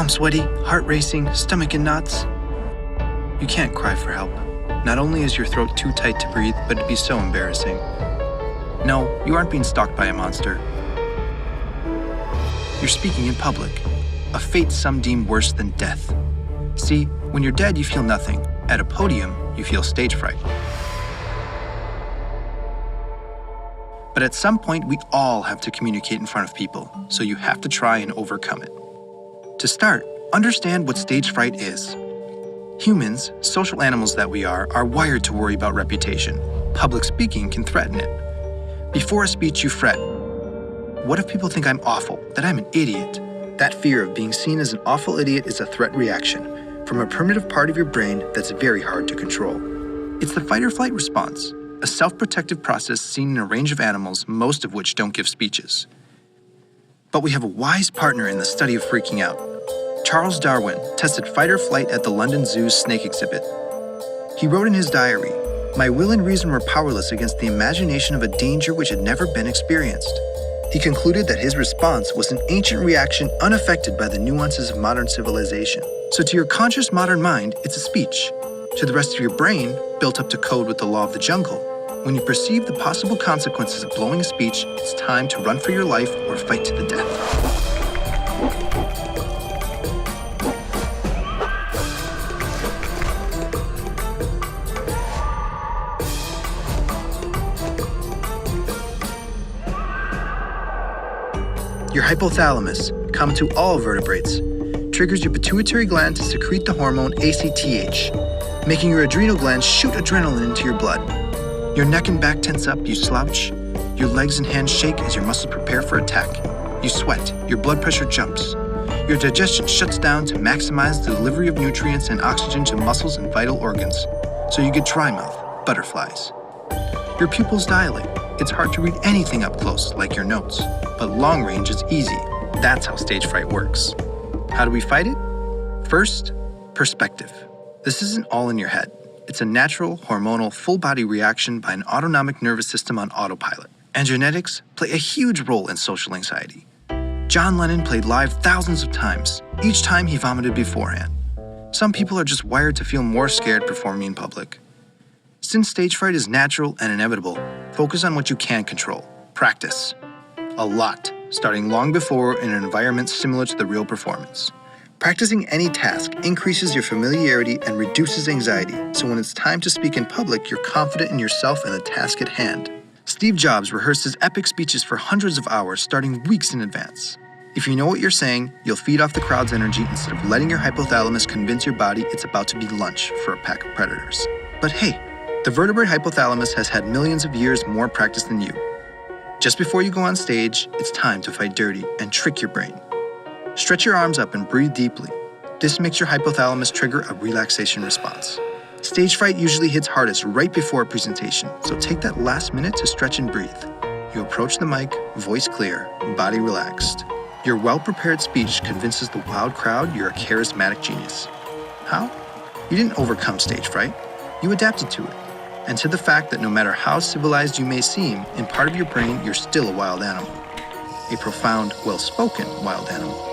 I'm sweaty, heart racing, stomach in knots. You can't cry for help. Not only is your throat too tight to breathe, but it'd be so embarrassing. No, you aren't being stalked by a monster. You're speaking in public, a fate some deem worse than death. See, when you're dead, you feel nothing. At a podium, you feel stage fright. But at some point, we all have to communicate in front of people, so you have to try and overcome it. To start, understand what stage fright is. Humans, social animals that we are wired to worry about reputation. Public speaking can threaten it. Before a speech, you fret. What if people think I'm awful, that I'm an idiot? That fear of being seen as an awful idiot is a threat reaction from a primitive part of your brain that's very hard to control. It's the fight or flight response, a self-protective process seen in a range of animals, most of which don't give speeches. But we have a wise partner in the study of freaking out. Charles Darwin tested fight or flight at the London Zoo's snake exhibit. He wrote in his diary, "My will and reason were powerless against the imagination of a danger which had never been experienced." He concluded that his response was an ancient reaction unaffected by the nuances of modern civilization. So to your conscious modern mind, it's a speech. To the rest of your brain, built up to code with the law of the jungle, when you perceive the possible consequences of blowing a speech, it's time to run for your life or fight to the death. Your hypothalamus, common to all vertebrates, triggers your pituitary gland to secrete the hormone ACTH, making your adrenal glands shoot adrenaline into your blood. Your neck and back tense up, you slouch. Your legs and hands shake as your muscles prepare for attack. You sweat, your blood pressure jumps. Your digestion shuts down to maximize the delivery of nutrients and oxygen to muscles and vital organs. So you get dry mouth, butterflies. Your pupils dilate. It's hard to read anything up close, like your notes. But long range is easy. That's how stage fright works. How do we fight it? First, perspective. This isn't all in your head. It's a natural, hormonal, full-body reaction by an autonomic nervous system on autopilot. And genetics play a huge role in social anxiety. John Lennon played live thousands of times, each time he vomited beforehand. Some people are just wired to feel more scared performing in public. Since stage fright is natural and inevitable, focus on what you can control. Practice. A lot, starting long before in an environment similar to the real performance. Practicing any task increases your familiarity and reduces anxiety, so when it's time to speak in public, you're confident in yourself and the task at hand. Steve Jobs rehearsed his epic speeches for hundreds of hours, starting weeks in advance. If you know what you're saying, you'll feed off the crowd's energy instead of letting your hypothalamus convince your body it's about to be lunch for a pack of predators. But hey, the vertebrate hypothalamus has had millions of years more practice than you. Just before you go on stage, it's time to fight dirty and trick your brain. Stretch your arms up and breathe deeply. This makes your hypothalamus trigger a relaxation response. Stage fright usually hits hardest right before a presentation, so take that last minute to stretch and breathe. You approach the mic, voice clear, body relaxed. Your well-prepared speech convinces the wild crowd you're a charismatic genius. How? You didn't overcome stage fright. You adapted to it. And to the fact that no matter how civilized you may seem, in part of your brain, you're still a wild animal. A profound, well-spoken wild animal.